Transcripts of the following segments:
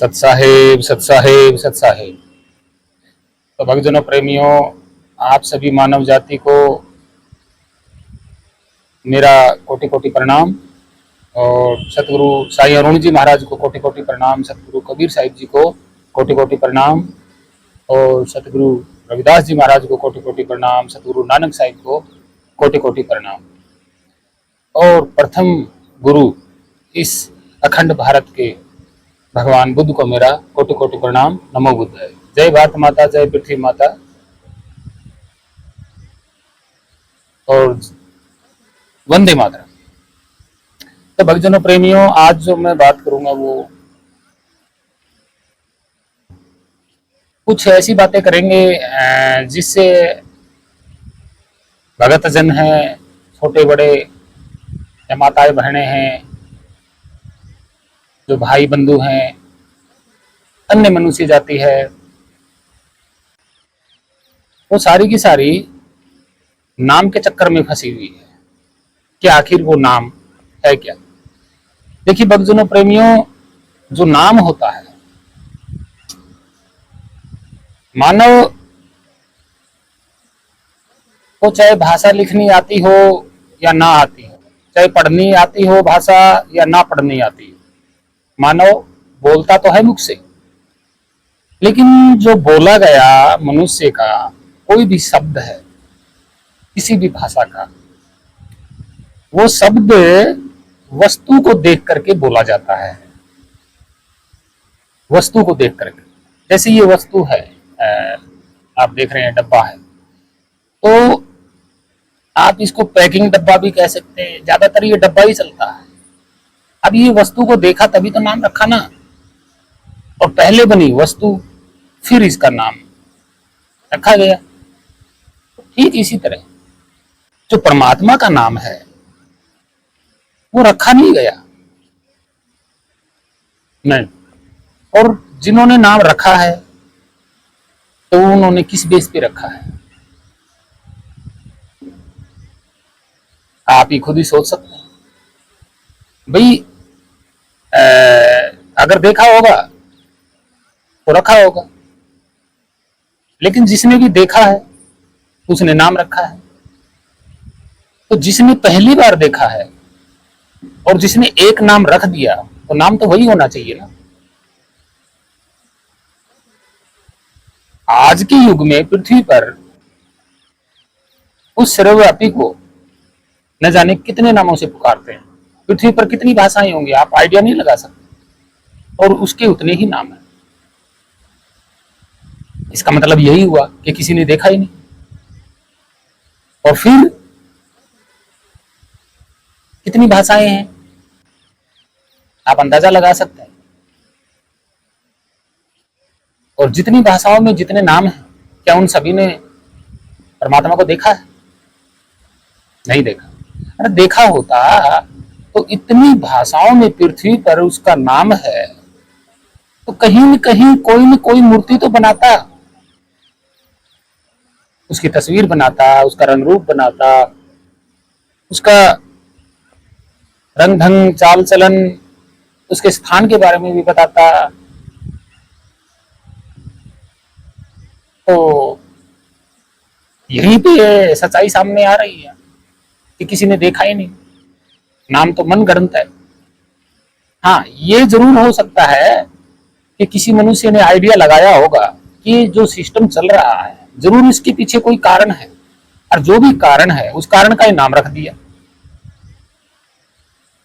सत्साहेब सत्साहेब सत्साहेब। तो भक्तजनों, प्रेमियों, आप सभी मानव जाति को मेरा कोटि कोटि प्रणाम। और सतगुरु साईं अरुण जी महाराज को कोटि कोटि प्रणाम, सतगुरु कबीर साहिब जी को कोटि कोटि प्रणाम, और सतगुरु रविदास जी महाराज को कोटि कोटि प्रणाम, सतगुरु नानक साहिब को कोटि कोटि प्रणाम। और प्रथम गुरु इस अखंड भारत के भगवान बुद्ध को मेरा कोटि कोटि प्रणाम। नमो बुद्धाय। जय भारत माता, जय पृथ्वी माता। और वंदे मातरम। तो भक्तजनों, प्रेमियों, आज जो मैं बात करूंगा वो कुछ ऐसी बातें करेंगे जिससे भगत जन हैं, छोटे बड़े या माताएं बहनें हैं, जो भाई बंधु हैं, अन्य मनुष्य जाति है, वो सारी की सारी नाम के चक्कर में फंसी हुई है कि आखिर वो नाम है क्या। देखिए भक्तजनों, प्रेमियों, जो नाम होता है, मानव को चाहे भाषा लिखनी आती हो या ना आती हो, चाहे पढ़नी आती हो भाषा या ना पढ़नी आती हो, मानव बोलता तो है मुख से, लेकिन जो बोला गया मनुष्य का कोई भी शब्द है किसी भी भाषा का, वो शब्द वस्तु को देख करके बोला जाता है। वस्तु को देख करके, जैसे ये वस्तु है, आप देख रहे हैं डब्बा है, तो आप इसको पैकिंग डब्बा भी कह सकते हैं, ज्यादातर ये डब्बा ही चलता है। अब ये वस्तु को देखा तभी तो नाम रखा ना, और पहले बनी वस्तु फिर इसका नाम रखा गया। ठीक इसी तरह जो परमात्मा का नाम है वो रखा नहीं गया, नहीं। और जिन्होंने नाम रखा है तो उन्होंने किस बेस पे रखा है, आप ही खुद ही सोच सकते हैं। भाई अगर देखा होगा तो रखा होगा, लेकिन जिसने भी देखा है उसने नाम रखा है। तो जिसने पहली बार देखा है और जिसने एक नाम रख दिया तो नाम तो वही होना चाहिए ना। आज के युग में पृथ्वी पर उस सर्वव्यापी को न जाने कितने नामों से पुकारते हैं। पृथ्वी पर कितनी भाषाएं होंगी आप आइडिया नहीं लगा सकते, और उसके उतने ही नाम है। इसका मतलब यही हुआ कि किसी ने देखा ही नहीं, और फिर कितनी भाषाएं हैं आप अंदाजा लगा सकते हैं। और जितनी भाषाओं में जितने नाम हैं, क्या उन सभी ने परमात्मा को देखा है? नहीं देखा। अरे देखा होता तो इतनी भाषाओं में पृथ्वी पर उसका नाम है तो कहीं न कहीं कोई न कोई मूर्ति तो बनाता, उसकी तस्वीर बनाता, उसका रंग रूप बनाता, उसका रंग ढंग चाल चलन, उसके स्थान के बारे में भी बताता। तो यहीं पे सच्चाई सामने आ रही है कि किसी ने देखा ही नहीं, नाम तो मन गढ़ंत है। हाँ, ये जरूर हो सकता है कि किसी मनुष्य ने आइडिया लगाया होगा कि जो सिस्टम चल रहा है जरूर इसके पीछे कोई कारण है, और जो भी कारण है उस कारण का ही नाम रख दिया।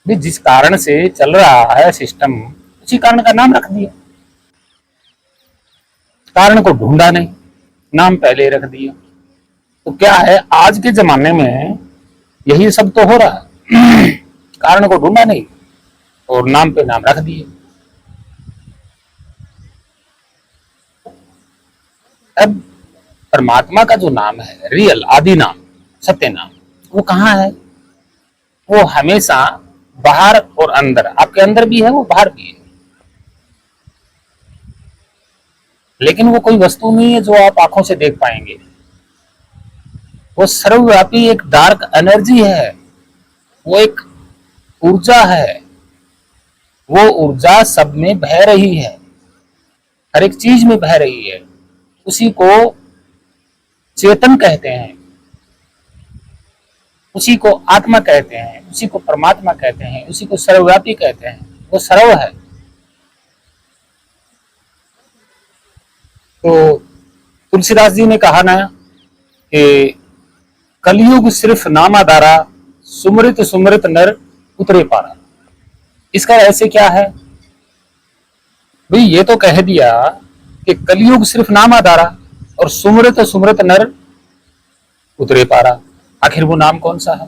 जिस कारण से चल रहा है सिस्टम उसी कारण का नाम रख दिया। कारण को ढूंढा नहीं, नाम पहले रख दिया। तो क्या है, आज के जमाने में यही सब तो हो रहा है। कारण को ढूंढा नहीं और नाम पे नाम रख दिए। अब परमात्मा का जो नाम है, रियल आदि नाम, सत्य नाम, वो कहाँ है? वो हमेशा बाहर और अंदर, आपके अंदर भी है, वो बाहर भी है, लेकिन वो कोई वस्तु नहीं है जो आप आंखों से देख पाएंगे। वो सर्वव्यापी एक डार्क एनर्जी है, वो एक ऊर्जा है, वो ऊर्जा सब में बह रही है। हर एक चीज में बह रही है, उसी को चेतन कहते हैं, उसी को आत्मा कहते हैं, उसी को परमात्मा कहते हैं, उसी को सर्वव्यापी कहते हैं। वो सर्व है। तो तुलसीदास जी ने कहा ना कि कलयुग सिर्फ नामाधारा, सुमृत सुमृत नर उतरे पारा। इसका ऐसे क्या है भाई, ये तो कह दिया कि कलयुग सिर्फ नामाधारा और सुमृत सुमृत नर उतरे पारा। आखिर वो नाम कौन सा है?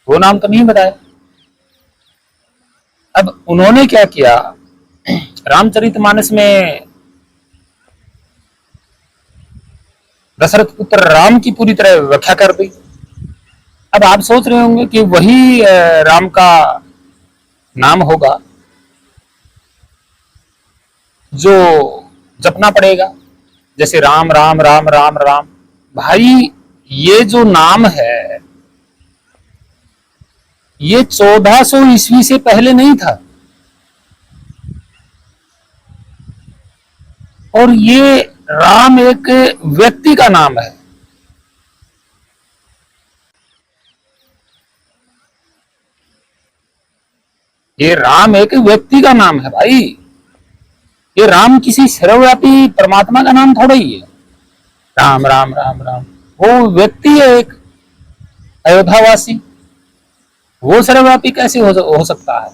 वो नाम तो नहीं बताया। अब उन्होंने क्या किया, रामचरितमानस में दशरथ पुत्र राम की पूरी तरह व्याख्या कर दी। अब आप सोच रहे होंगे कि वही राम का नाम होगा जो जपना पड़ेगा, जैसे राम राम राम राम राम। भाई ये जो नाम है ये 1400 ईस्वी से पहले नहीं था, और ये राम एक व्यक्ति का नाम है। ये राम एक व्यक्ति का नाम है भाई। ये राम किसी सर्वव्यापी परमात्मा का नाम थोड़ा ही है। राम राम राम राम वो व्यक्ति है एक अयोध्यावासी, वो सर्वव्यापी कैसे हो सकता है?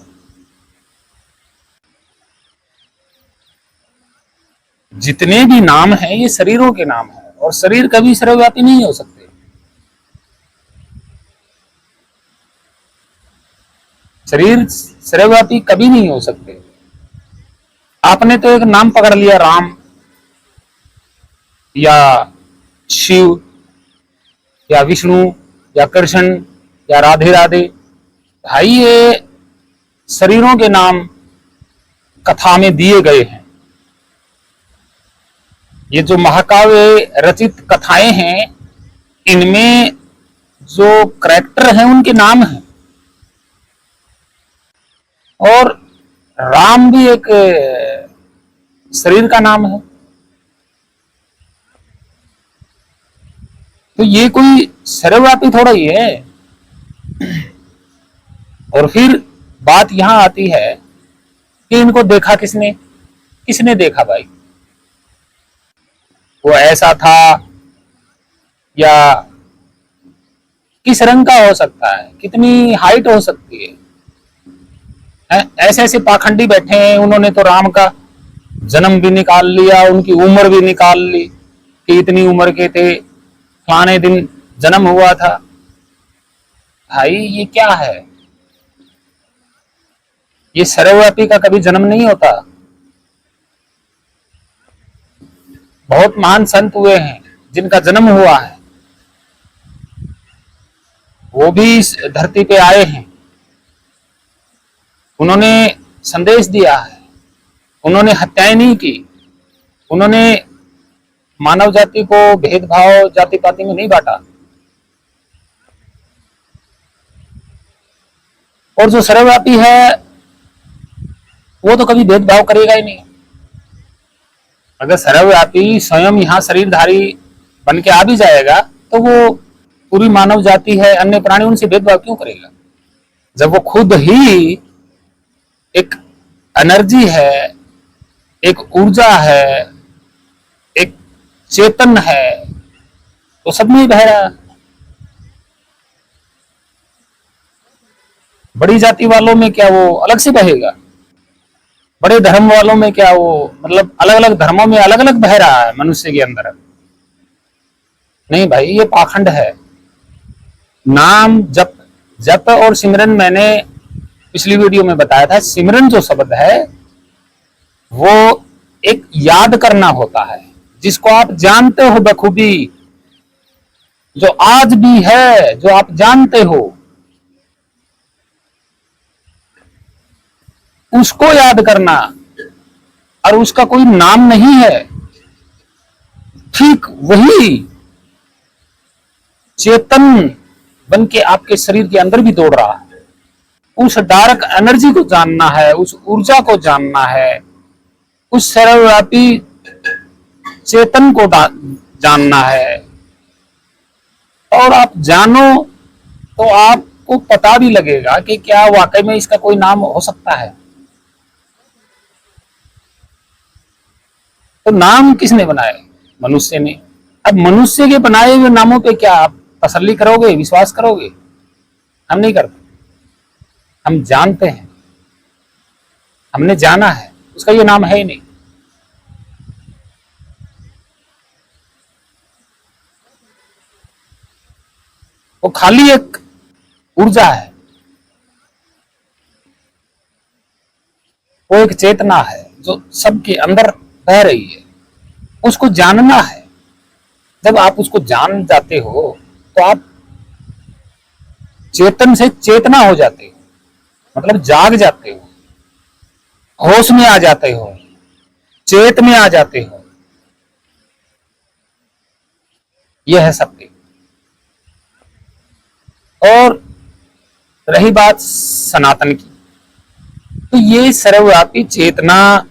जितने भी नाम हैं ये शरीरों के नाम हैं, और शरीर कभी सर्वव्यापी नहीं हो सकते। शरीर सर्वव्यापी कभी नहीं हो सकते। आपने तो एक नाम पकड़ लिया, राम या शिव या विष्णु या कृष्ण या राधे राधे। भाई ये शरीरों के नाम कथा में दिए गए हैं। ये जो महाकाव्य रचित कथाएं हैं इनमें जो करैक्टर हैं उनके नाम हैं, और राम भी एक शरीर का नाम है। तो ये कोई सर्वव्यापी थोड़ा ही है। और फिर बात यहां आती है कि इनको देखा किसने? किसने देखा भाई? वो ऐसा था या किस रंग का हो सकता है, कितनी हाइट हो सकती है? ऐसे ऐसे पाखंडी बैठे हैं, उन्होंने तो राम का जन्म भी निकाल लिया, उनकी उम्र भी निकाल ली कि इतनी उम्र के थे, फलाने दिन जन्म हुआ था। भाई ये क्या है? ये सर्वव्यापी का कभी जन्म नहीं होता। बहुत महान संत हुए हैं जिनका जन्म हुआ है, वो भी इस धरती पे आए हैं, उन्होंने संदेश दिया है, उन्होंने हत्याएं नहीं की, उन्होंने मानव जाति को भेदभाव जाति पाति में नहीं बांटा। और जो सर्वव्यापी है वो तो कभी भेदभाव करेगा ही नहीं। अगर सर्वव्यापी स्वयं यहाँ शरीरधारी बन के आ भी जाएगा तो वो पूरी मानव जाति है, अन्य प्राणी, उनसे भेदभाव क्यों करेगा? जब वो खुद ही एक एनर्जी है, एक ऊर्जा है, एक चेतन है, तो सब में ही बह रहा है। बड़ी जाति वालों में क्या वो अलग से बहेगा? बड़े धर्म वालों में क्या वो मतलब अलग अलग धर्मों में अलग अलग बह रहा है मनुष्य के अंदर? नहीं भाई, ये पाखंड है। नाम जप, जप और सिमरन मैंने पिछली वीडियो में बताया था। सिमरन जो शब्द है वो एक याद करना होता है, जिसको आप जानते हो बखूबी, जो आज भी है, जो आप जानते हो, उसको याद करना। और उसका कोई नाम नहीं है। ठीक वही चेतन बन के आपके शरीर के अंदर भी दौड़ रहा है। उस डार्क एनर्जी को जानना है, उस ऊर्जा को जानना है, उस सर्वव्यापी चेतन को जानना है। और आप जानो तो आपको पता भी लगेगा कि क्या वाकई में इसका कोई नाम हो सकता है। तो नाम किसने बनाए? मनुष्य ने। अब मनुष्य के बनाए हुए नामों पे क्या आप तसल्ली करोगे, विश्वास करोगे? हम नहीं करते। हम जानते हैं, हमने जाना है, उसका ये नाम है ही नहीं। वो खाली एक ऊर्जा है, वो एक चेतना है जो सबके अंदर बह रही है। उसको जानना है। जब आप उसको जान जाते हो तो आप चेतन से चेतना हो जाते हो, मतलब जाग जाते हो, होश में आ जाते हो, चेत में आ जाते हो। यह है सत्य। और रही बात सनातन की, तो ये सर्वव्यापी चेतना,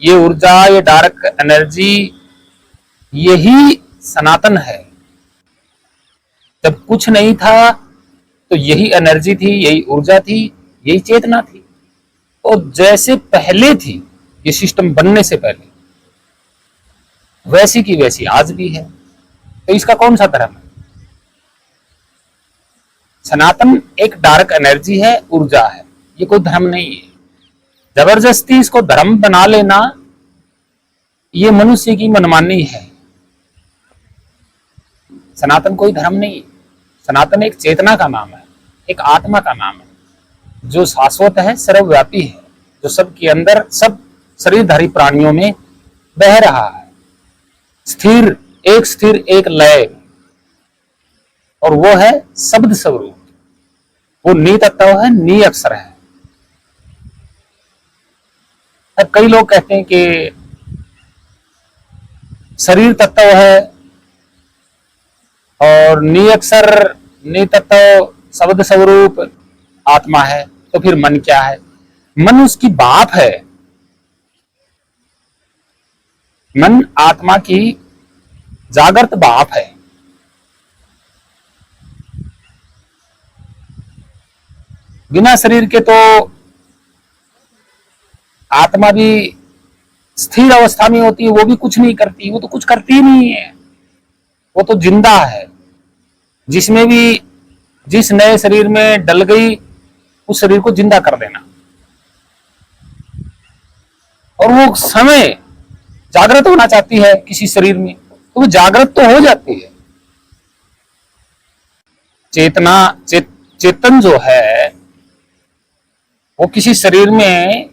ये ऊर्जा, ये डार्क एनर्जी, यही सनातन है। जब कुछ नहीं था तो यही एनर्जी थी, यही ऊर्जा थी, यही चेतना थी। और जैसे पहले थी ये सिस्टम बनने से पहले, वैसी की वैसी आज भी है। तो इसका कौन सा धर्म है? सनातन एक डार्क एनर्जी है, ऊर्जा है, ये कोई धर्म नहीं है। जबरदस्ती इसको धर्म बना लेना ये मनुष्य की मनमानी है। सनातन कोई धर्म नहीं है। सनातन एक चेतना का नाम है, एक आत्मा का नाम है, जो शाश्वत है, सर्वव्यापी है, जो सबके अंदर, सब शरीरधारी प्राणियों में बह रहा है। स्थिर एक लय, और वो है शब्द स्वरूप। वो नी तत्व है, नी अक्षर है। अब कई लोग कहते हैं कि शरीर तत्व है और नी अक्षर, नी तत्व, शब्द स्वरूप आत्मा है। तो फिर मन क्या है? मन उसकी बाप है। मन आत्मा की जागृत बाप है। बिना शरीर के तो आत्मा भी स्थिर अवस्था में होती है, वो भी कुछ नहीं करती, वो तो कुछ करती ही नहीं है, वो तो जिंदा है। जिसमें भी, जिस नए शरीर में डल गई, उस शरीर को जिंदा कर देना। और वो समय जागृत होना चाहती है किसी शरीर में, तो वो जागृत तो हो जाती है। चेतन जो है वो किसी शरीर में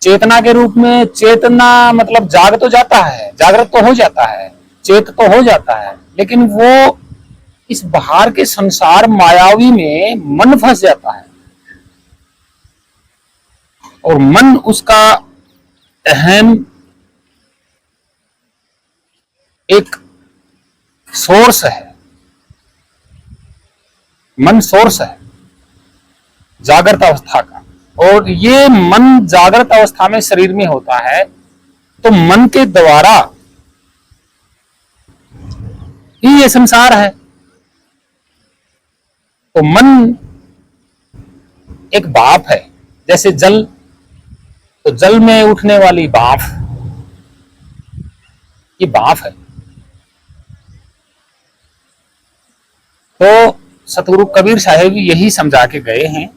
चेतना के रूप में, चेतना मतलब जाग तो जाता है, जागृत तो हो जाता है, चेत तो हो जाता है, लेकिन वो इस बाहर के संसार मायावी में मन फंस जाता है। और मन उसका अहम एक सोर्स है। मन सोर्स है जागृत अवस्था का। और ये मन जागृत अवस्था में शरीर में होता है, तो मन के द्वारा ही ये संसार है। तो मन एक भाप है, जैसे जल, तो जल में उठने वाली भाप, ये भाप है। तो सतगुरु कबीर साहेब यही समझा के गए हैं।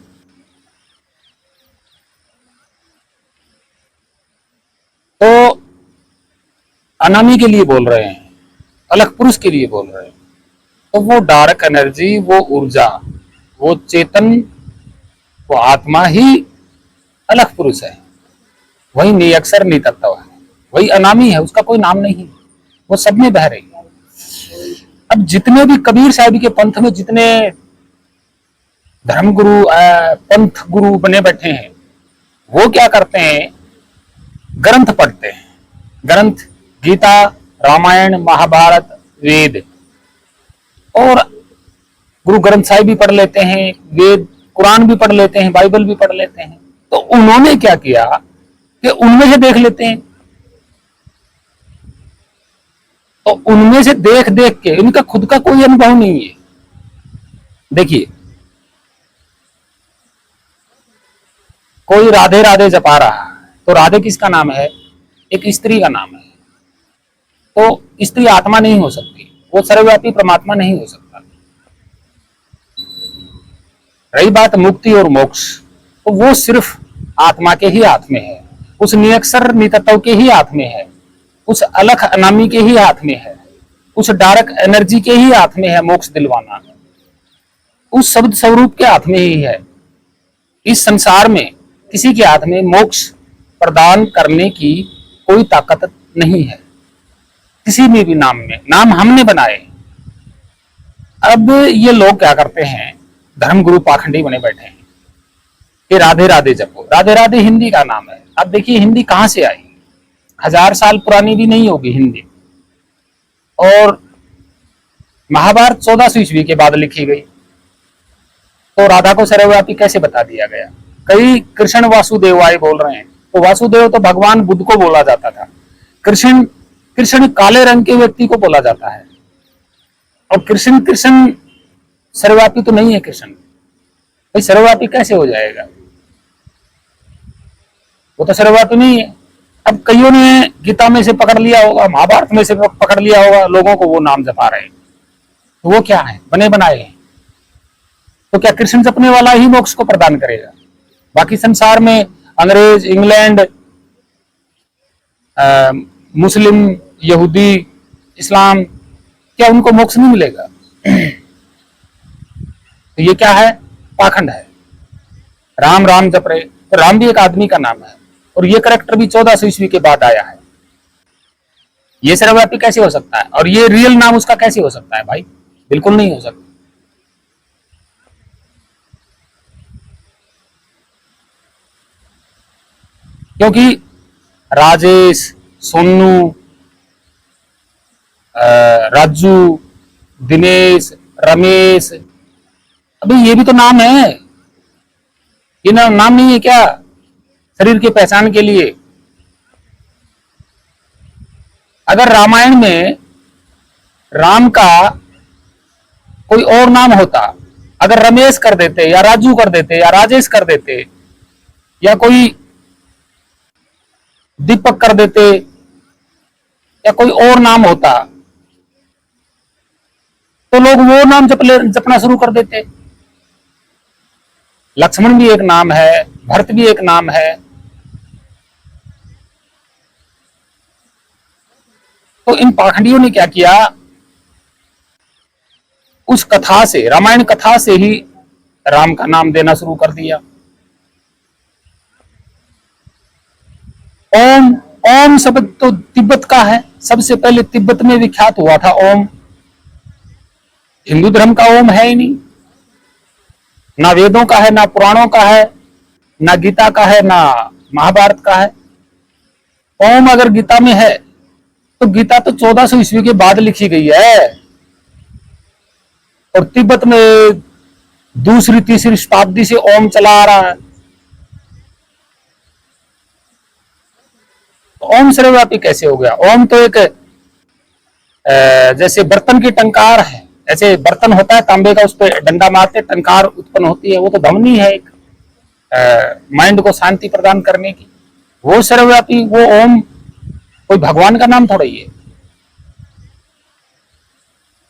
तो अनामी के लिए बोल रहे हैं, अलग पुरुष के लिए बोल रहे हैं। तो वो डार्क एनर्जी, वो ऊर्जा, वो चेतन, वो आत्मा ही अलग पुरुष है। वही निअक्षर नितत्व है, वही अनामी है, उसका कोई नाम नहीं। वो सब में बह रही है। अब जितने भी कबीर साहब के पंथ में जितने धर्मगुरु, पंथ गुरु बने बैठे हैं, वो क्या करते हैं? ग्रंथ पढ़ते हैं। ग्रंथ, गीता, रामायण, महाभारत, वेद, और गुरु ग्रंथ साहिब भी पढ़ लेते हैं, वेद, कुरान भी पढ़ लेते हैं, बाइबल भी पढ़ लेते हैं। तो उन्होंने क्या किया? कि उनमें से देख लेते हैं। तो उनमें से देख देख के इनका खुद का कोई अनुभव नहीं है। देखिए, कोई राधे राधे जपा रहा है, तो राधे किसका नाम है? एक स्त्री का नाम है। तो स्त्री आत्मा नहीं हो सकती, वो सर्वव्यापी परमात्मा नहीं हो सकता। रही बात मुक्ति और मोक्ष, तो वो सिर्फ आत्मा के ही हाथ में है, उस निरक्षर नितत्व के ही हाथ में है, उस अलख अनामी के ही हाथ में है, उस डार्क एनर्जी के ही हाथ में है मोक्ष दिलवाना, उस शब्द स्वरूप के हाथ में ही है। इस संसार में किसी के हाथ में मोक्ष प्रदान करने की कोई ताकत नहीं है, किसी में भी नाम में। नाम हमने बनाए। अब ये लोग क्या करते हैं, धर्मगुरु पाखंडी बने बैठे हैं कि राधे राधे जपो। राधे राधे हिंदी का नाम है। अब देखिए हिंदी कहां से आई, 1000 साल पुरानी भी नहीं होगी हिंदी। और महाभारत 1400 ईस्वी के बाद लिखी गई, तो राधा को सर्वव्यापी कैसे बता दिया गया? कई कृष्ण वासुदेव आए बोल रहे हैं, तो वासुदेव तो भगवान बुद्ध को बोला जाता था। कृष्ण कृष्ण काले रंग के व्यक्ति को बोला जाता है। और कृष्ण कृष्ण सर्वव्यापी तो नहीं है। कृष्ण भाई सर्वव्यापी कैसे हो जाएगा? वो तो सर्वव्यापी नहीं है। अब कईयों ने गीता में से पकड़ लिया होगा, महाभारत में से पकड़ लिया होगा, लोगों को वो नाम जपा रहे हैं। तो वो क्या है? बने बनाए हैं। तो क्या कृष्ण जपने वाला ही मोक्ष को प्रदान करेगा? बाकी संसार में अंग्रेज, इंग्लैंड, मुस्लिम, यहूदी, इस्लाम, क्या उनको मोक्ष नहीं मिलेगा? तो ये क्या है? पाखंड है। राम राम जप रहे, तो राम भी एक आदमी का नाम है, और ये करेक्टर भी 1400 ईस्वी के बाद आया है। ये सर्वव्यापी कैसे हो सकता है? और ये रियल नाम उसका कैसे हो सकता है? भाई बिल्कुल नहीं हो सकता। क्योंकि राजेश, सोनू, राजू, दिनेश, रमेश, अभी ये भी तो नाम है। ये नाम नहीं है क्या शरीर की पहचान के लिए? अगर रामायण में राम का कोई और नाम होता, अगर रमेश कर देते या राजू कर देते या राजेश कर देते या कोई दीपक कर देते या कोई और नाम होता, तो लोग वो नाम जपना शुरू कर देते। लक्ष्मण भी एक नाम है, भरत भी एक नाम है। तो इन पाखंडियों ने क्या किया, उस कथा से, रामायण कथा से ही राम का नाम देना शुरू कर दिया। ओम, ओम शब्द तो तिब्बत का है, सबसे पहले तिब्बत में विख्यात हुआ था ओम। हिंदू धर्म का ओम है ही नहीं, ना वेदों का है, ना पुराणों का है, ना गीता का है, ना महाभारत का है। ओम अगर गीता में है तो गीता तो 1400 ईस्वी के बाद लिखी गई है, और तिब्बत में दूसरी तीसरी शताब्दी से ओम चला आ रहा है। तो ओम सर्वव्यापी कैसे हो गया? ओम तो एक जैसे बर्तन की टंकार है, ऐसे बर्तन होता है तांबे का, उस पर डंडा मारते टंकार उत्पन्न होती है, वो तो ध्वनि है एक माइंड को शांति प्रदान करने की। वो सर्वव्यापी, वो ओम कोई भगवान का नाम थोड़ा ही है,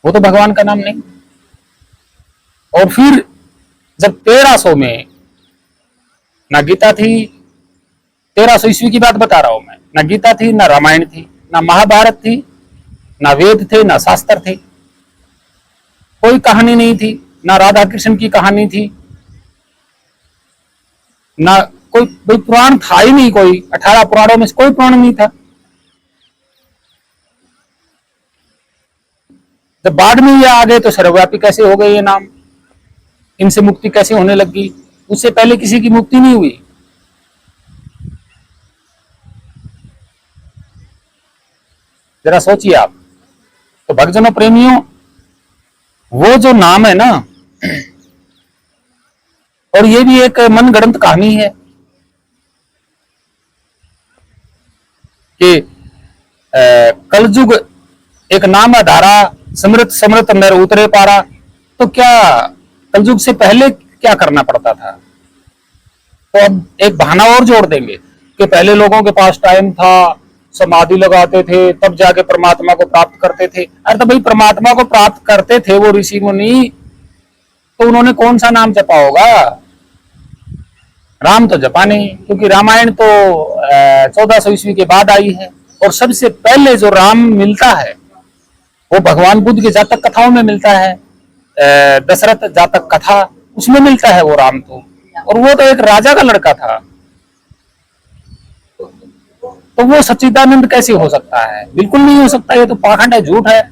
वो तो भगवान का नाम नहीं। और फिर जब 1300 में ना गीता थी, 1300 ईस्वी की बात बता रहा हूं मैं, ना गीता थी, ना रामायण थी, ना महाभारत थी, ना वेद थे, ना शास्त्र थे, कोई कहानी नहीं थी, ना राधा कृष्ण की कहानी थी, ना कोई पुराण था ही नहीं। कोई 18 पुराणों में से कोई पुराण नहीं था। जब बाद में ये आ गए तो सर्वव्यापी कैसे हो गए ये नाम? इनसे मुक्ति कैसे होने लगी? उससे पहले किसी की मुक्ति नहीं हुई। जरा सोचिए आप। तो भक्तजनों, प्रेमियों, वो जो नाम है ना, और ये भी एक मनगढ़ंत कहानी है। कि कलयुग एक नाम आधारा, समृत समृत नर उतरे पारा। तो क्या कलयुग से पहले क्या करना पड़ता था? तो अब एक बहाना और जोड़ देंगे कि पहले लोगों के पास टाइम था, समाधि लगाते थे, तब जाके परमात्मा को प्राप्त करते थे। अरे तो भाई परमात्मा को प्राप्त करते थे वो ऋषि मुनि, तो उन्होंने कौन सा नाम जपा होगा? राम तो जपा नहीं, क्योंकि रामायण तो 1400 ईस्वी के बाद आई है। और सबसे पहले जो राम मिलता है वो भगवान बुद्ध के जातक कथाओं में मिलता है, दशरथ जातक कथा, उसमें मिलता है वो राम। तो और वो तो एक राजा का लड़का था, तो वो सच्चिदानंद कैसे हो सकता है? बिल्कुल नहीं हो सकता, ये तो पाखंड है, झूठ है।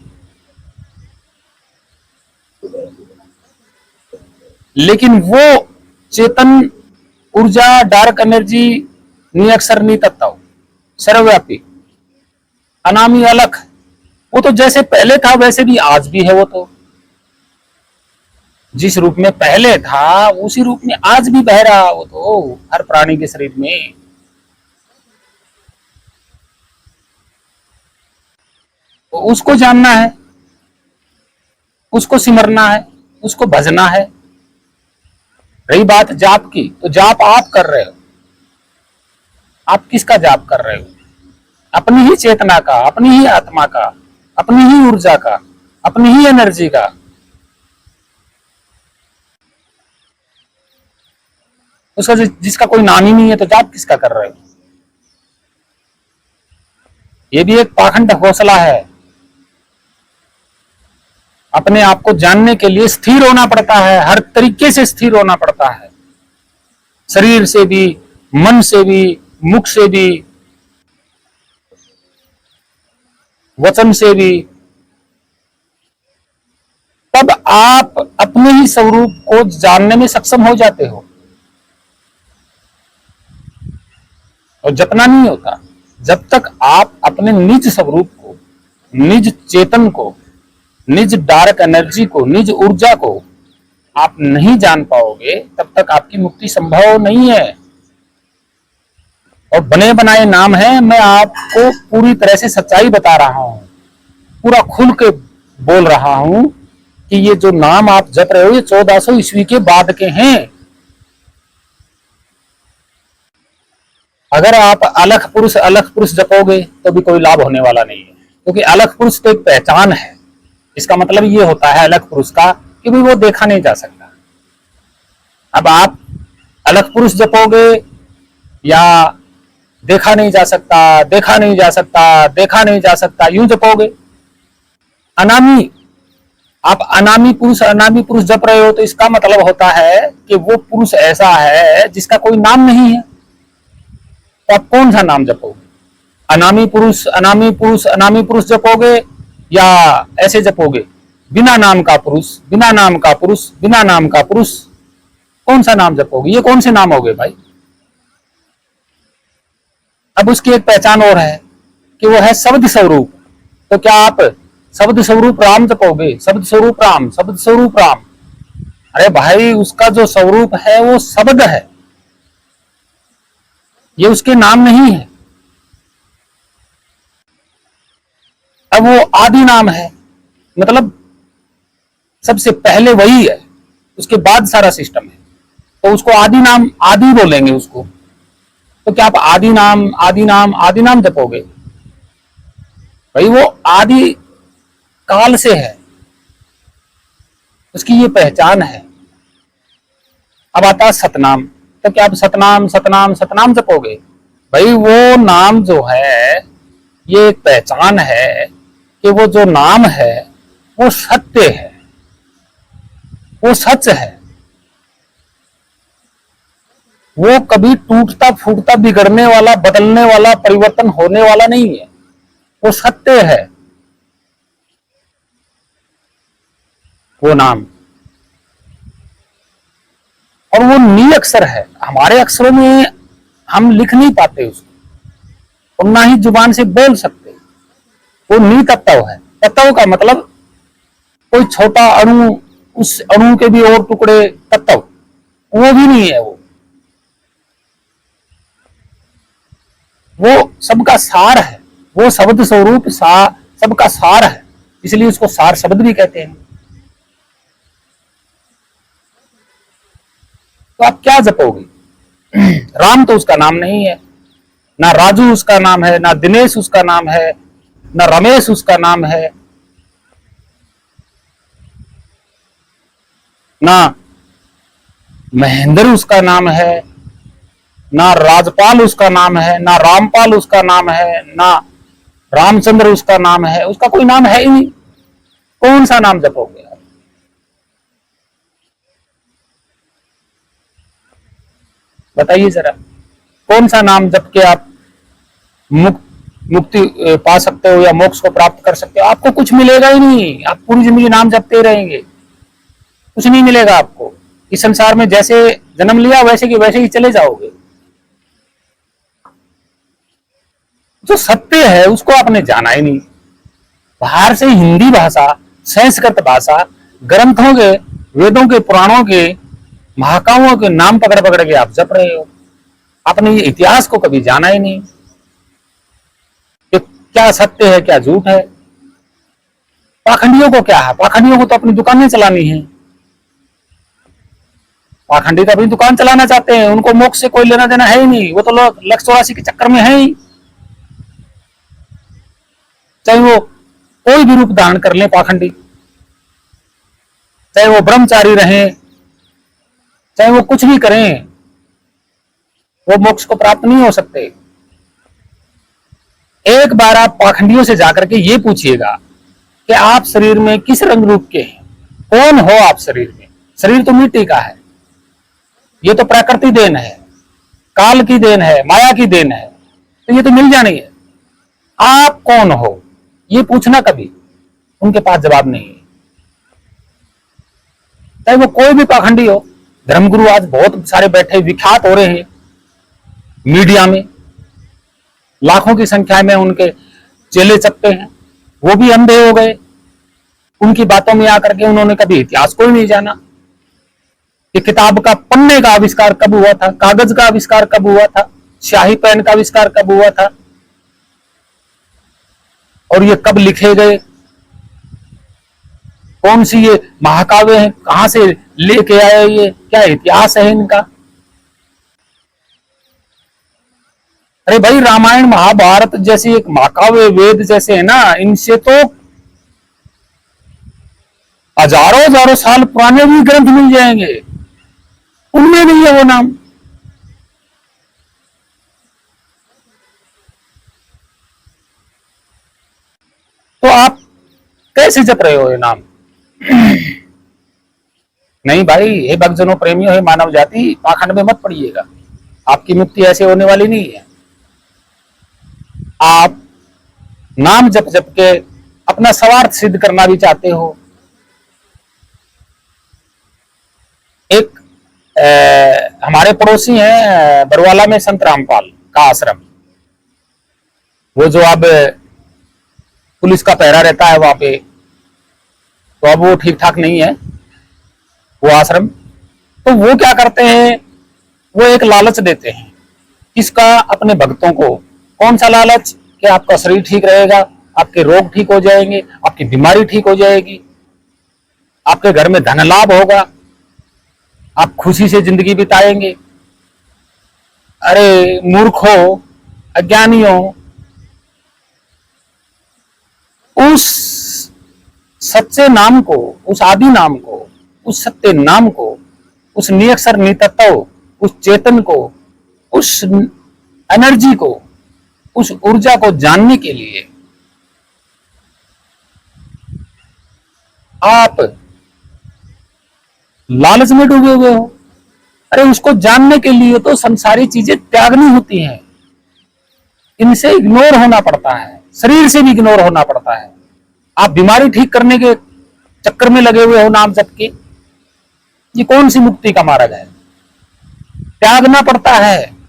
लेकिन वो चेतन ऊर्जा, डार्क एनर्जी, निअक्षर नितत्व, सर्वव्यापी, अनामी, अलख, वो तो जैसे पहले था वैसे भी आज भी है। वो तो जिस रूप में पहले था उसी रूप में आज भी बह रहा, वो तो हर प्राणी के शरीर में। तो उसको जानना है, उसको सिमरना है, उसको भजना है। रही बात जाप की, तो जाप आप कर रहे हो। आप किसका जाप कर रहे हो? अपनी ही चेतना का, अपनी ही आत्मा का, अपनी ही ऊर्जा का, अपनी ही एनर्जी का। उसका जिसका कोई नाम ही नहीं है, तो जाप किसका कर रहे हो? ये भी एक पाखंड हौसला है। अपने आप को जानने के लिए स्थिर होना पड़ता है, हर तरीके से स्थिर होना पड़ता है, शरीर से भी, मन से भी, मुख से भी, वचन से भी। तब आप अपने ही स्वरूप को जानने में सक्षम हो जाते हो। और जपना नहीं होता जब तक आप अपने निज स्वरूप को, निज चेतन को, निज डार्क एनर्जी को, निज ऊर्जा को आप नहीं जान पाओगे, तब तक आपकी मुक्ति संभव नहीं है। और बने बनाए नाम है, मैं आपको पूरी तरह से सच्चाई बता रहा हूं, पूरा खुल के बोल रहा हूं कि ये जो नाम आप जप रहे हो ये 1400 ईस्वी के बाद के हैं। अगर आप अलख पुरुष जपोगे तो भी कोई लाभ होने वाला नहीं है, क्योंकि अलख पुरुष तो एक पहचान है। इसका मतलब ये होता है अलख पुरुष का कि भाई वो देखा नहीं जा सकता। अब आप अलख पुरुष जपोगे या देखा नहीं जा सकता, देखा नहीं जा सकता, देखा नहीं जा सकता, यूं जपोगे। अनामी, आप अनामी पुरुष जप रहे हो, तो इसका मतलब होता है कि वो पुरुष ऐसा है जिसका कोई नाम नहीं है। तो आप कौन सा नाम जपोगे? अनामी पुरुष, अनामी पुरुष, अनामी पुरुष जपोगे या ऐसे जपोगे बिना नाम का पुरुष, बिना नाम का पुरुष, बिना नाम का पुरुष? कौन सा नाम जपोगे? ये कौन से नाम हो गए भाई? अब उसकी एक पहचान और है कि वो है शब्द स्वरूप। तो क्या आप शब्द स्वरूप राम जपोगे? शब्द स्वरूप राम, शब्द स्वरूप राम। अरे भाई, उसका जो स्वरूप है वो शब्द है, ये उसके नाम नहीं है। अब वो आदि नाम है, मतलब सबसे पहले वही है, उसके बाद सारा सिस्टम है। तो उसको आदि नाम, आदि बोलेंगे उसको। तो क्या आप आदि नाम, आदि नाम, आदि नाम जपोगे? भाई वो आदि काल से है, उसकी ये पहचान है। अब आता है सतनाम। तो क्या आप सतनाम सतनाम सतनाम जपोगे? भाई वो नाम जो है ये एक पहचान है कि वो जो नाम है वो सत्य है, वो सच है, वो कभी टूटता फूटता, बिगड़ने वाला, बदलने वाला, परिवर्तन होने वाला नहीं है, वो सत्य है वो नाम। और वो नी अक्षर है, हमारे अक्षरों में हम लिख नहीं पाते उसको, और ना ही जुबान से बोल सकते। वो नी तत्व है। तत्व का मतलब कोई छोटा अणु, उस अणु के भी और टुकड़े, तत्व वो भी नहीं है। वो सबका सार है। वो शब्द स्वरूप सबका सार है, इसलिए उसको सार शब्द भी कहते हैं। तो आप क्या जपोगे? राम तो उसका नाम नहीं है, ना राजू उसका नाम है, ना दिनेश उसका नाम है, ना रमेश उसका नाम है, ना महेंद्र उसका नाम है, ना राजपाल उसका नाम है, ना रामपाल उसका नाम है, ना रामचंद्र उसका नाम है। उसका कोई नाम है ही नहीं। कौन सा नाम जपोगे आप? बताइए जरा, कौन सा नाम जप के आप मुक्ति पा सकते हो या मोक्ष को प्राप्त कर सकते हो? आपको कुछ मिलेगा ही नहीं। आप पूरी जिंदगी नाम जपते रहेंगे, कुछ नहीं मिलेगा आपको। इस संसार में जैसे जन्म लिया वैसे के वैसे ही चले जाओगे। जो सत्य है उसको आपने जाना ही नहीं। बाहर से हिंदी भाषा, संस्कृत भाषा, ग्रंथों के, वेदों के, पुराणों के, महाकाव्यों के नाम पकड़ पकड़ के आप जप रहे हो। आपने ये इतिहास को कभी जाना ही नहीं कि क्या सत्य है क्या झूठ है। पाखंडियों को क्या है? पाखंडियों को तो अपनी दुकानें चलानी है। पाखंडी तो अपनी दुकान चलाना चाहते हैं, उनको मोक्ष से कोई लेना देना है ही नहीं। वो तो लोग लक्ष्य 84 के चक्कर में है ही। चाहे वो कोई भी रूप धारण कर ले पाखंडी, चाहे वो ब्रह्मचारी रहे, चाहे वो कुछ भी करें, वो मोक्ष को प्राप्त नहीं हो सकते। एक बार आप पाखंडियों से जाकर के ये पूछिएगा कि आप शरीर में किस रंग रूप के हैं, कौन हो आप शरीर में? शरीर तो मिट्टी का है, ये तो प्रकृति देन है, काल की देन है, माया की देन है, तो ये तो मिल जानी है। आप कौन हो ये पूछना कभी, उनके पास जवाब नहीं है। चाहे वो कोई भी पाखंडी हो। धर्मगुरु आज बहुत सारे बैठे विख्यात हो रहे हैं मीडिया में, लाखों की संख्या में उनके चेले चपटे हैं। वो भी अंधे हो गए उनकी बातों में आकर के। उन्होंने कभी इतिहास को ही नहीं जाना कि किताब का पन्ने का आविष्कार कब हुआ था, कागज का आविष्कार कब हुआ था, स्याही पेन का आविष्कार कब हुआ था, और ये कब लिखे गए, कौन सी ये महाकाव्य है, कहां से लेके आए, ये क्या इतिहास है इनका। अरे भाई, रामायण महाभारत जैसी एक महाकाव्य, वेद जैसे है ना, इनसे तो हजारों हजारों साल पुराने भी ग्रंथ मिल जाएंगे, उनमें नहीं है वो नाम। तो आप कैसे जप रहे हो ये नाम? नहीं भाई, हे भक्तजनों, प्रेमियों, हे मानव जाति, पाखंड में मत पड़िएगा। आपकी मुक्ति ऐसे होने वाली नहीं है। आप नाम जप जप के अपना स्वार्थ सिद्ध करना भी चाहते हो। एक हमारे पड़ोसी हैं बरवाला में, संत रामपाल का आश्रम, वो जो अब पुलिस का पहरा रहता है वहां पे, तो अब वो ठीक ठाक नहीं है वो आश्रम। तो वो क्या करते हैं, वो एक लालच देते हैं किसका? अपने भक्तों को। कौन सा लालच? कि आपका शरीर ठीक रहेगा, आपके रोग ठीक हो जाएंगे, आपकी बीमारी ठीक हो जाएगी, आपके घर में धन लाभ होगा, आप खुशी से जिंदगी बिताएंगे। अरे मूर्खों, अज्ञानियों, उस सच्चे नाम को, उस आदि नाम को, उस सत्य नाम को, उस निरक्षर नितत्व, उस चेतन को, उस एनर्जी को, उस ऊर्जा को जानने के लिए आप लालच में डूबे हुए हो। अरे उसको जानने के लिए तो संसारी चीजें त्यागनी होती हैं, इनसे इग्नोर होना पड़ता है, शरीर से भी इग्नोर होना पड़ता है। आप बीमारी ठीक करने के चक्कर में लगे हुए हो नाम जप के। ये कौन सी मुक्ति का मार्ग है? त्यागना पड़ता है।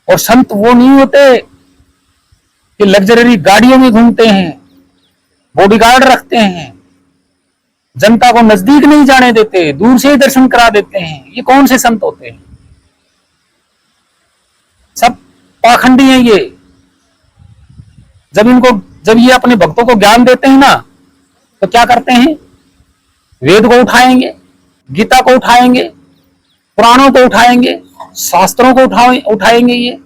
और संत वो नहीं होते कि लग्जरी गाड़ियों में घूमते हैं, बॉडीगार्ड रखते हैं, जनता को नजदीक नहीं जाने देते, दूर से ही दर्शन करा देते हैं। ये कौन से संत होते हैं? सब पाखंडी हैं ये। जब ये अपने भक्तों को ज्ञान देते हैं ना, तो क्या करते हैं, वेद को उठाएंगे, गीता को उठाएंगे, पुराणों को उठाएंगे, शास्त्रों को उठाएंगे, ये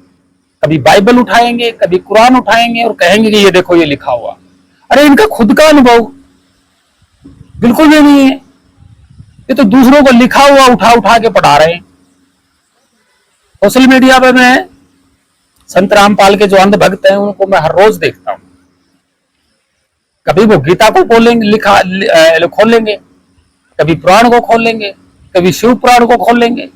कभी बाइबल उठाएंगे, कभी कुरान उठाएंगे और कहेंगे कि ये देखो ये लिखा हुआ। अरे इनका खुद का अनुभव बिल्कुल भी नहीं है, ये तो दूसरों को लिखा हुआ उठा उठा के पढ़ा रहे हैं। सोशल मीडिया पे मैं संत रामपाल के जो अंध भक्त हैं उनको मैं हर रोज देखता हूं। कभी वो गीता को खोलेंगे, कभी पुराण को खोलेंगे, कभी शिव पुराण को खोलेंगे,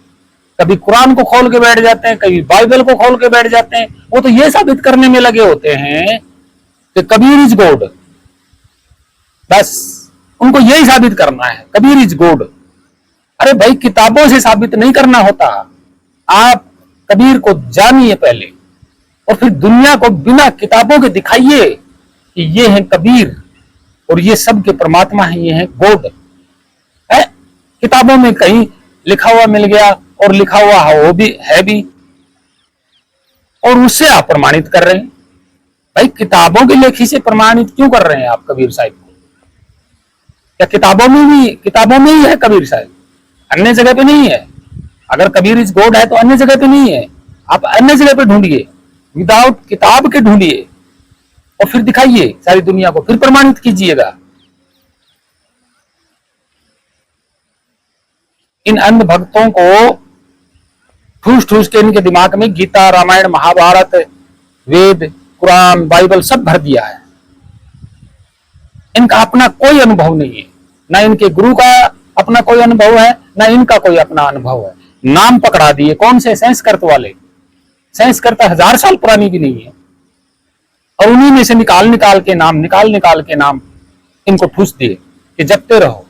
कभी कुरान को खोल के बैठ जाते हैं, कभी बाइबल को खोल के बैठ जाते हैं। वो तो ये साबित करने में लगे होते हैं कि कबीर इज गॉड। बस उनको यही साबित करना है, कबीर इज गॉड। अरे भाई, किताबों से साबित नहीं करना होता। आप कबीर को जानिए पहले और फिर दुनिया को बिना किताबों के दिखाइए कि ये है कबीर और ये सब के परमात्मा है, ये है गॉड है। किताबों में कहीं लिखा हुआ मिल गया और लिखा हुआ वो भी है भी, और उससे आप प्रमाणित कर रहे हैं। भाई, किताबों की लेखी से प्रमाणित क्यों कर रहे हैं आप कबीर साहिब को? क्या किताबों में ही है कबीर साहिब, अन्य जगह पे नहीं है? अगर कबीर इज गॉड है तो अन्य जगह पे नहीं है। आप अन्य जगह पे ढूंढिए, विदाउट किताब के ढूंढिए और फिर दिखाइए सारी दुनिया को, फिर प्रमाणित कीजिएगा। इन अंध भक्तों को ठूस ठूस के इनके दिमाग में गीता, रामायण, महाभारत, वेद, कुरान, बाइबल सब भर दिया है। इनका अपना कोई अनुभव नहीं है, ना इनके गुरु का अपना कोई अनुभव है, ना इनका कोई अपना अनुभव है। नाम पकड़ा दिए, कौन से संस्कृत वाले, संस्कृत 1000 साल पुरानी भी नहीं है, और उन्हीं में से निकाल निकाल के नाम इनको ठूस दिए कि जपते रहो,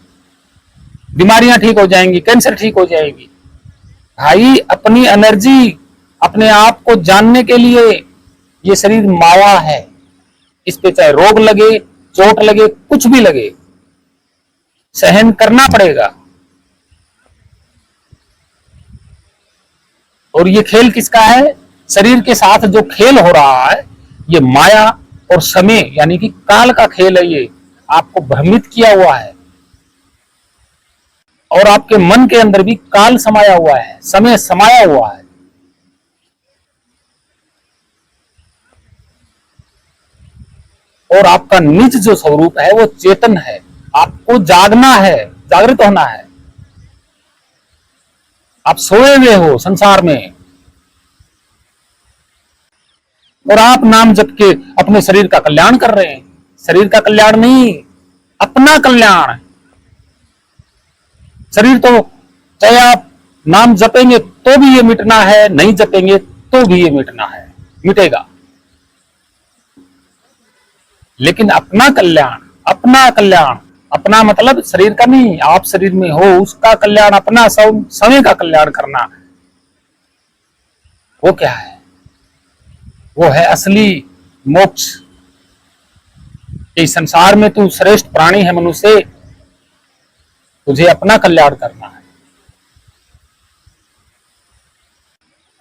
बीमारियां ठीक हो जाएंगी, कैंसर ठीक हो जाएगी। भाई, अपनी एनर्जी, अपने आप को जानने के लिए ये शरीर माया है, इस पे चाहे रोग लगे, चोट लगे, कुछ भी लगे, सहन करना पड़ेगा। और ये खेल किसका है? शरीर के साथ जो खेल हो रहा है ये माया और समय यानी कि काल का खेल है। ये आपको भ्रमित किया हुआ है और आपके मन के अंदर भी काल समाया हुआ है, समय समाया हुआ है। और आपका निज जो स्वरूप है वो चेतन है। आपको जागना है, जागृत होना है। आप सोए हुए हो संसार में और आप नाम जप के अपने शरीर का कल्याण कर रहे हैं। शरीर का कल्याण नहीं, अपना कल्याण। शरीर तो चाहे आप नाम जपेंगे तो भी ये मिटना है, नहीं जपेंगे तो भी ये मिटना है, मिटेगा। लेकिन अपना कल्याण, अपना मतलब शरीर का नहीं, आप शरीर में हो उसका कल्याण, अपना समय का कल्याण करना, वो क्या है? वो है असली मोक्ष। इस संसार में तू श्रेष्ठ प्राणी है, मनुष्य, तुझे अपना कल्याण करना है।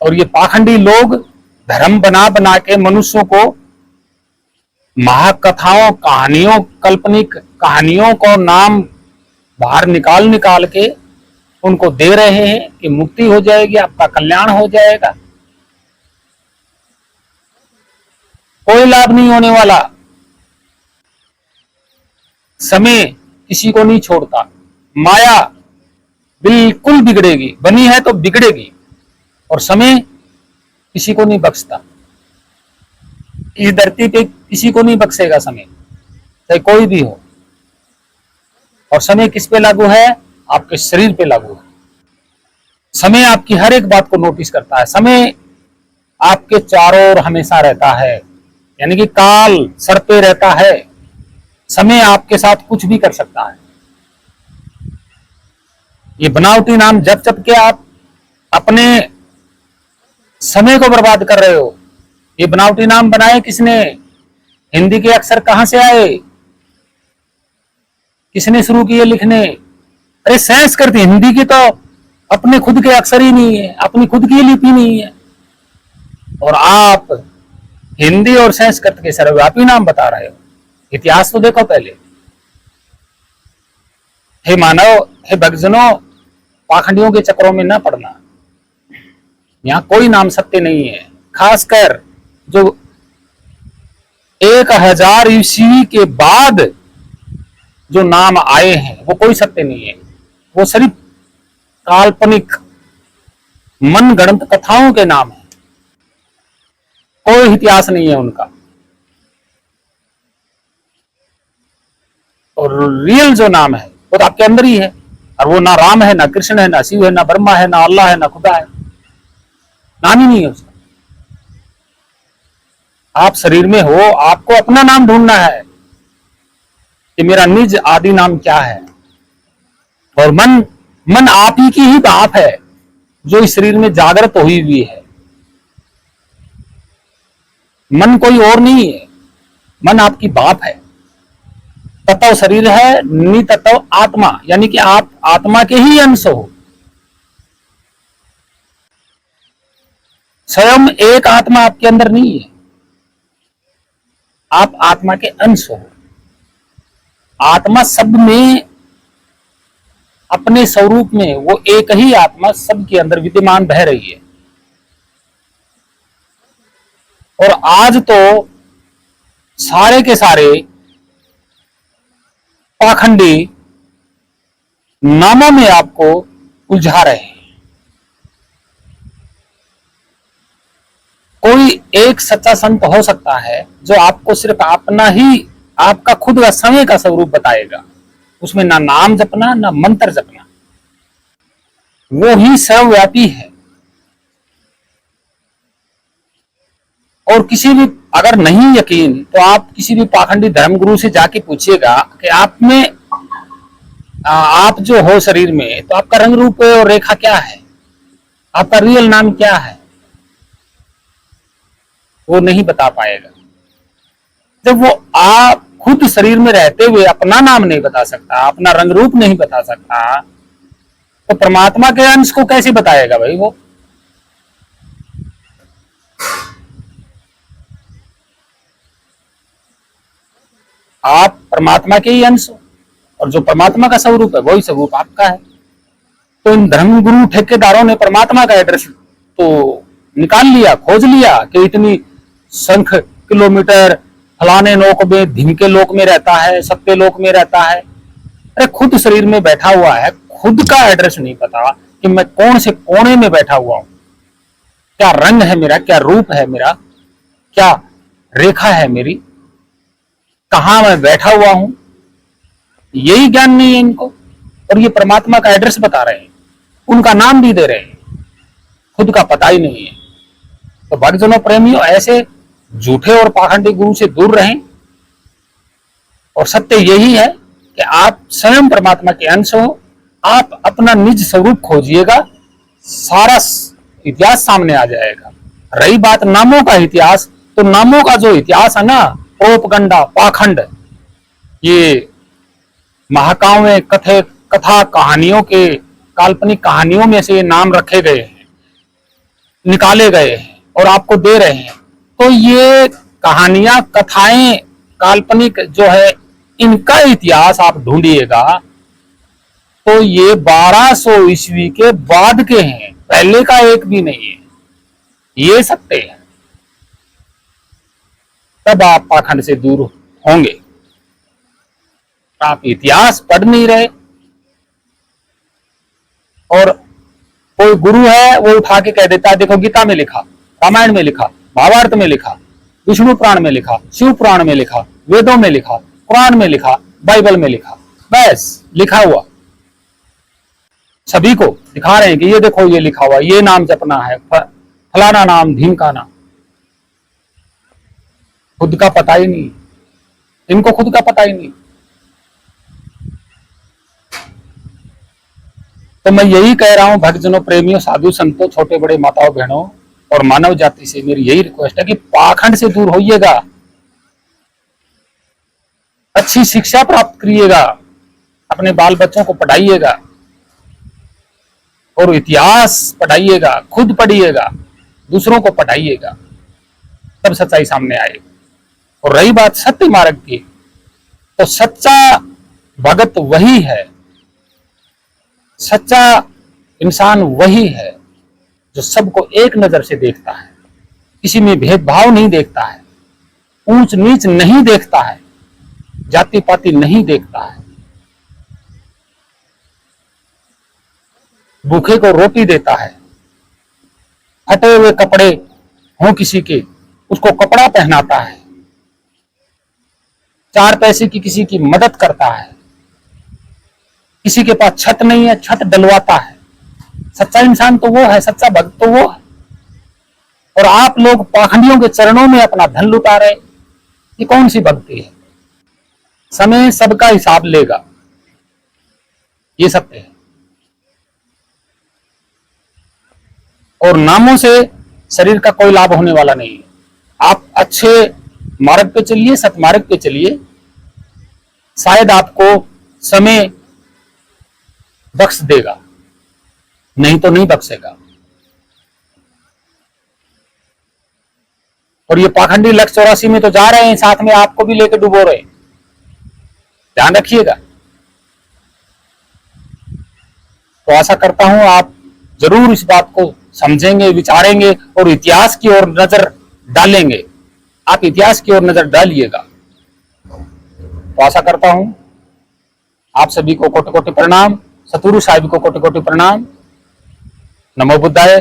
और ये पाखंडी लोग धर्म बना बना के मनुष्यों को महाकथाओं, कहानियों, काल्पनिक कहानियों को नाम बाहर निकाल निकाल के उनको दे रहे हैं कि मुक्ति हो जाएगी, आपका कल्याण हो जाएगा। कोई लाभ नहीं होने वाला। समय किसी को नहीं छोड़ता, माया बिल्कुल बिगड़ेगी, बनी है तो बिगड़ेगी, और समय किसी को नहीं बख्शता। इस धरती पे किसी को नहीं बख्शेगा समय, चाहे कोई भी हो। और समय किस पे लागू है? आपके शरीर पे लागू है। समय आपकी हर एक बात को नोटिस करता है। समय आपके चारों ओर हमेशा रहता है, यानी कि काल सर पे रहता है। समय आपके साथ कुछ भी कर सकता है। ये बनावटी नाम जप जप के आप अपने समय को बर्बाद कर रहे हो। ये बनावटी नाम बनाए किसने? हिंदी के अक्षर कहां से आए? किसने शुरू किए लिखने? अरे संस्कृत हिंदी की तो अपने खुद के अक्षर ही नहीं है, अपनी खुद की लिपि नहीं है। और आप हिंदी और संस्कृत के सर्वव्यापी नाम बता रहे हो। इतिहास तो देखो पहले। हे मानव, हे भक्तजनों, पाखंडियों के चक्रों में न पड़ना। यहाँ कोई नाम सत्य नहीं है। खासकर जो 1000 ईस्वी के बाद जो नाम आए हैं वो कोई सत्य नहीं है। वो सिर्फ काल्पनिक मनगढ़ंत कथाओं के नाम है, कोई इतिहास नहीं है उनका। और रियल जो नाम है वो तो आपके अंदर ही है। और वो ना राम है, ना कृष्ण है, ना शिव है, ना ब्रह्मा है, ना अल्लाह है, ना खुदा है। नाम ही नहीं है उसका। आप शरीर में हो, आपको अपना नाम ढूंढना है कि मेरा निज आदि नाम क्या है। और मन आप ही की ही बाप है जो इस शरीर में जागृत हुई हुई है। मन कोई और नहीं है। मन आपकी बाप है। तत्व शरीर है, नितत्व आत्मा, यानी कि आप आत्मा के ही अंश हो। स्वयं एक आत्मा आपके अंदर नहीं है, आप आत्मा के अंश हो। आत्मा सब में, अपने स्वरूप में वो एक ही आत्मा सबके अंदर विद्यमान बह रही है। और आज तो सारे के सारे पाखंडी नामों में आपको उलझा रहे हैं। कोई एक सच्चा संत हो सकता है जो आपको सिर्फ अपना ही, आपका खुद का समय का स्वरूप बताएगा। उसमें ना नाम जपना, ना मंत्र जपना। वो ही सर्वव्यापी है। और किसी भी, अगर नहीं यकीन तो आप किसी भी पाखंडी धर्मगुरु से जाके पूछिएगा कि आप में, आप जो हो शरीर में, तो आपका रंग रूप और रेखा क्या है, आपका रियल नाम क्या है, वो नहीं बता पाएगा। जब वो आप खुद शरीर में रहते हुए अपना नाम नहीं बता सकता, अपना रंग रूप नहीं बता सकता, तो परमात्मा के अंश को कैसे बताएगा भाई वो। आप परमात्मा के ही अंश हो, और जो परमात्मा का स्वरूप है वही स्वरूप आपका है। तो इन धर्मगुरु ठेकेदारों ने परमात्मा का एड्रेस तो निकाल लिया, खोज लिया कि इतनी संख्य किलोमीटर फलाने लोक में, धिमके लोक में रहता है, सत्य लोक में रहता है। अरे खुद शरीर में बैठा हुआ है, खुद का एड्रेस नहीं पता कि मैं कौन से कोने में बैठा हुआ हूं, क्या रंग है मेरा, क्या रूप है मेरा, क्या रेखा है मेरी, कहां मैं बैठा हुआ हूं, यही ज्ञान नहीं है इनको। और ये परमात्मा का एड्रेस बता रहे हैं, उनका नाम भी दे रहे हैं, खुद का पता ही नहीं है। तो भक्तजनों, प्रेमियों, ऐसे झूठे और पाखंडी गुरु से दूर रहें। और सत्य यही है कि आप स्वयं परमात्मा के अंश हो। आप अपना निज स्वरूप खोजिएगा, सारा इतिहास सामने आ जाएगा। रही बात नामों का इतिहास, तो नामों का जो इतिहास है ना, प्रोपगंडा, पाखंड, ये महाकाव्य, कथा कहानियों के, काल्पनिक कहानियों में से ये नाम रखे गए हैं, निकाले गए हैं और आपको दे रहे हैं। तो ये कहानियां, कथाएं, काल्पनिक जो है, इनका इतिहास आप ढूंढिएगा तो ये 1200 ईस्वी के बाद के हैं, पहले का एक भी नहीं है। ये सत्य है। तब आप पाखंड से दूर होंगे। आप इतिहास पढ़ नहीं रहे, और कोई गुरु है वो उठा के कह देता है, देखो गीता में लिखा, रामायण में लिखा, महाभारत में लिखा, विष्णु पुराण में लिखा, शिव पुराण में लिखा, वेदों में लिखा, कुरान में लिखा, बाइबल में लिखा, बस लिखा हुआ। सभी को दिखा रहे हैं कि ये देखो ये लिखा हुआ, ये नाम जपना है, फलाना नाम, ढीमका नाम। खुद का पता ही नहीं, इनको खुद का पता ही नहीं। तो मैं यही कह रहा हूं भक्तजनों, प्रेमियों, साधु संतों, छोटे बड़े माताओं बहनों और मानव जाति से मेरी यही रिक्वेस्ट है कि पाखंड से दूर होइएगा, अच्छी शिक्षा प्राप्त करिएगा, अपने बाल बच्चों को पढ़ाइएगा और इतिहास पढ़ाइएगा, खुद पढ़िएगा, दूसरों को पढ़ाइएगा। तब सच्चाई सामने आएगी। और रही बात सत्य मार्ग की, तो सच्चा भगत वही है, सच्चा इंसान वही है जो सबको एक नजर से देखता है, किसी में भेदभाव नहीं देखता है, ऊंच नीच नहीं देखता है, जाति पाति नहीं देखता है, भूखे को रोटी देता है, फटे हुए कपड़े हों किसी के उसको कपड़ा पहनाता है, 4 पैसे की किसी की मदद करता है, किसी के पास छत नहीं है छत डलवाता है। सच्चा इंसान तो वो है, सच्चा भक्त तो वो है। और आप लोग पाखंडियों के चरणों में अपना धन लुटा रहे, ये कौन सी भक्ति है? समय सबका हिसाब लेगा, ये सत्य है। और नामों से शरीर का कोई लाभ होने वाला नहीं है। आप अच्छे मार्ग पे चलिए, सतमार्ग पे चलिए, शायद आपको समय बख्श देगा, नहीं तो नहीं बख्शेगा। और ये पाखंडी लक्ष्य 84 में तो जा रहे हैं, साथ में आपको भी लेकर डुबो रहे हैं, ध्यान रखिएगा। तो आशा करता हूं आप जरूर इस बात को समझेंगे, विचारेंगे और इतिहास की ओर नजर डालेंगे। आप इतिहास की ओर नजर डालिएगा। तो आशा करता हूं आप सभी को कोटि कोटि प्रणाम, सतगुरु साहिब को कोटि कोटि प्रणाम। नमो बुद्धाय।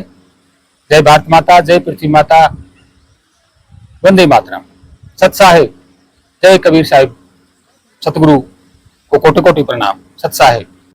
जय भारत माता, जय पृथ्वी माता, वंदे मातरम। सत साहिब, जय कबीर साहिब, सतगुरु को कोटि कोटि प्रणाम। सत साहिब।